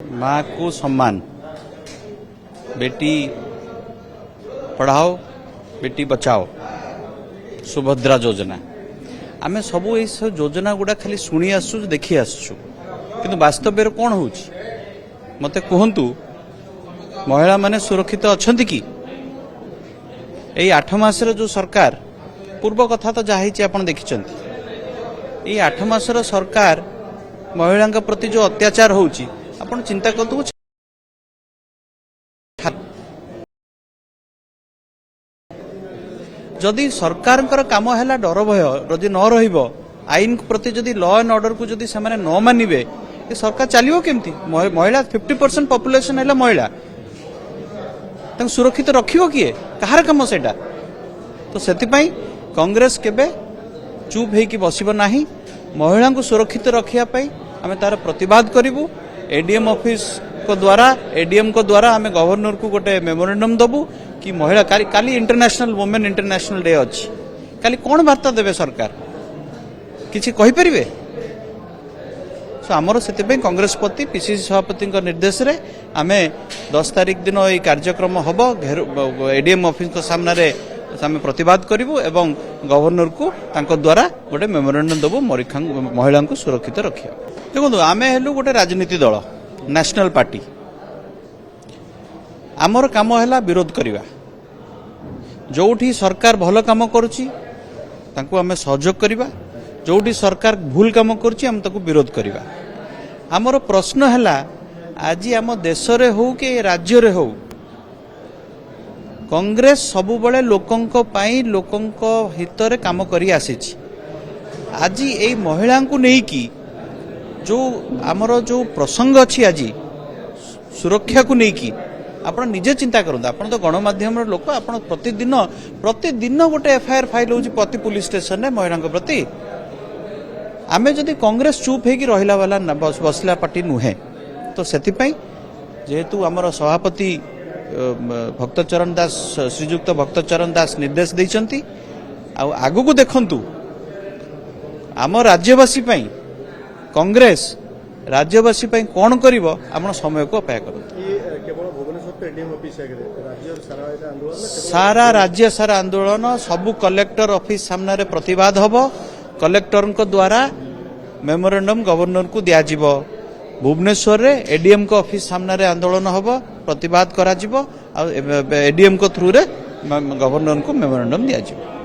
माँ को सम्मान, बेटी पढ़ाओ बेटी बचाओ, सुभद्रा योजना आमे सबू ये सब योजना गुड़ा खाली शुणी आसु देखी आसु किंतु वास्तव कौन हो मते कहतु महिला माने सुरक्षित अच्छी कि यही 8 मासर जो सरकार पूर्व कथा तो जहाँ आप देखिं ये 8 मासर सरकार महिला प्रति जो अत्याचार होची आपण चिंता करतु जदि सरकार काम है डर भय जदि न रहिबो आईन प्रति जदि लॉ एंड ऑर्डर को जदि से न मानिबे ये सरकार चलिबो केमती। महिला 50% पॉपुलेशन है महिला तक सुरक्षित रखिबो किए कहार काम सेटा तो सेतिपई कांग्रेस केबे चुप हेकि बसिबो नाही। महिला को सुरक्षित रखिया पई आमे तार प्रतिवाद करिवु। एडीएम ऑफिस को द्वारा एडीएम को द्वारा आमे गवर्नर को गोटे मेमोरेंडम दबु कि महिला काली इंटरनेशनल वुमेन इंटरनेशनल डे अच्छी काली कौन वार्ता देवे सरकार किसी कहि परिबे। सो आमर से कांग्रेस प्रति पीसीसी सभापति निर्देश रे आमे 10 तारिख दिन ये कार्यक्रम हम एडीएम ऑफिस को सामने आमे प्रतिवाद करिवु एवं गवर्नर को तांको द्वारा गोटे मेमोरेंडम दबु महिला को सुरक्षित रखिया। देखो आमे हेलु गोटे राजनीति दल नेशनल पार्टी आमर काम है विरोध करवा जोठी सरकार भल काम करुच्ची तांको आमे सहयोग करवा जोठी सरकार भूल काम करुच्ची आम ताको विरोध करवा। आमर प्रश्न है आज आम देश रे हो कि राज्य रे हो कांग्रेस सबु बळे लोकंको पाई लोकंको हित रे काम करी आसीची। आज एई महिला को नहीं की जो आमर जो प्रसंग अच्छी आज सुरक्षा को नहीं की आपण निजे चिंता करते आपण तो गणमाध्यम लोक आपण प्रतिदिन गोटे एफआईआर फाइल होची प्रति पुलिस स्टेशन रे महिला प्रति। आमे जदि कांग्रेस चुप हेकि रहिला वाला बसला पार्टी नुहे तो सेतिपई जेहेतु आमर सभापति भक्तचरण दास श्रीजुक्त भक्तचरण दास निर्देश दैचंती आगु को देखंतु आम राज्यवासी पई कांग्रेस राज्यवासी पई कौन करिवो आपण समय को अपेक्षा करते। सारा राज्य सारा आंदोलन सबु कलेक्टर ऑफिस सामने प्रतिवाद हब कलेक्टर द्वारा मेमोरेंडम गवर्नर को दियाजिबो। भुवनेश्वर रे एडीएम को ऑफिस सामने आंदोलन हब प्रतिवाद करा जिवो आ एडीएम को थ्रू रे गवर्नर को मेमोरेंडम दियाजिबो।